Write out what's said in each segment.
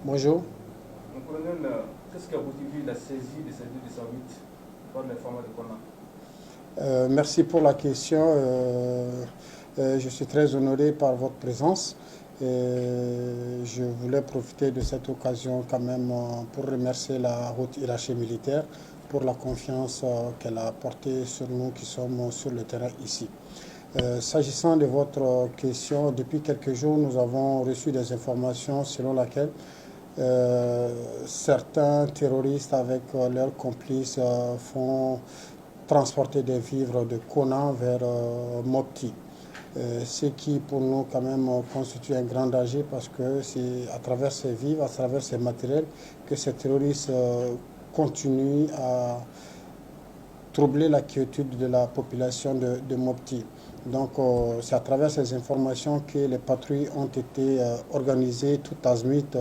Bonjour. Mon colonel, qu'est-ce qui a motivé la saisie de ces 208 par les formats de Kona? Merci pour la question. Je suis très honoré par votre présence. Je voulais profiter de cette occasion quand même pour remercier la haute hiérarchie militaire pour la confiance qu'elle a portée sur nous qui sommes sur le terrain ici. S'agissant de votre question, depuis quelques jours, nous avons reçu des informations selon lesquelles certains terroristes avec leurs complices font transporter des vivres de Kona vers Mopti. Ce qui pour nous quand même constitue un grand danger parce que c'est à travers ces vivres, à travers ces matériels que ces terroristes continuent à troubler la quiétude de la population de Mopti. Donc c'est à travers ces informations que les patrouilles ont été organisées tout azimut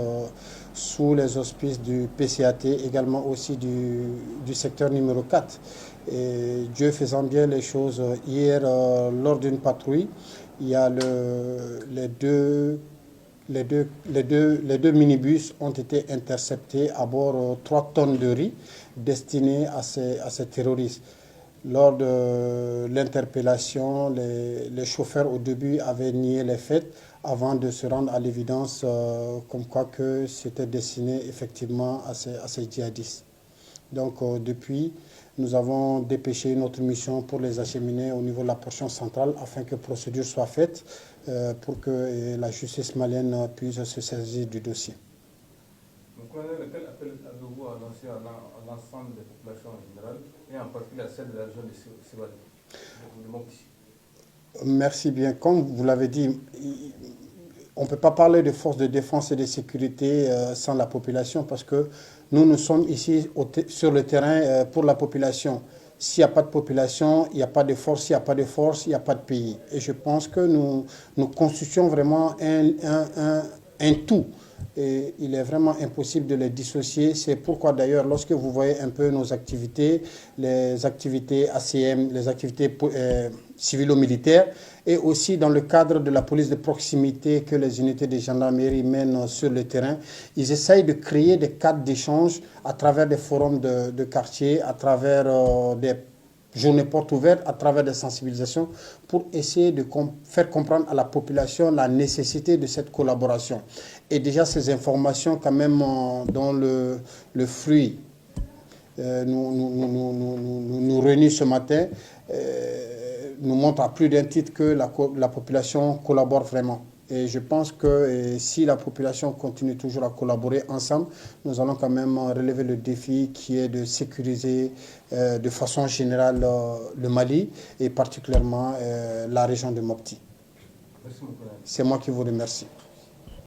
sous les auspices du PCAT, également aussi du secteur numéro 4. Et Dieu faisant bien les choses, hier lors d'une patrouille, il y a les deux minibus ont été interceptés à bord 3 tonnes de riz destinés à ces terroristes. Lors de l'interpellation, les chauffeurs au début avaient nié les faits avant de se rendre à l'évidence comme quoi que c'était destiné effectivement à ces djihadistes. Donc depuis, nous avons dépêché notre mission pour les acheminer au niveau de la portion centrale afin que procédure soit faite pour que la justice malienne puisse se saisir du dossier. Donc, colonel, quel appel avez-vous à lancer à l'ensemble des populations en général et en particulier à celle de la région de Sibali, de Mopti? Merci bien. Comme vous l'avez dit, on ne peut pas parler de forces de défense et de sécurité sans la population parce que nous sommes ici sur le terrain pour la population. S'il n'y a pas de population, il n'y a pas de force. S'il n'y a pas de force, il n'y a pas de pays. Et je pense que nous constituons vraiment un tout. Et il est vraiment impossible de les dissocier. C'est pourquoi d'ailleurs, lorsque vous voyez un peu nos activités, les activités ACM, les activités civilo-militaires, et aussi dans le cadre de la police de proximité que les unités de gendarmerie mènent sur le terrain, ils essayent de créer des cadres d'échange à travers des forums de quartier, à travers des journées portes ouvertes, à travers des sensibilisations, pour essayer de faire comprendre à la population la nécessité de cette collaboration. Et déjà ces informations quand même dont le fruit nous réunit ce matin, nous montre à plus d'un titre que la population collabore vraiment. Et je pense que si la population continue toujours à collaborer ensemble, nous allons quand même relever le défi qui est de sécuriser de façon générale le Mali et particulièrement la région de Mopti. Merci beaucoup. C'est moi qui vous remercie.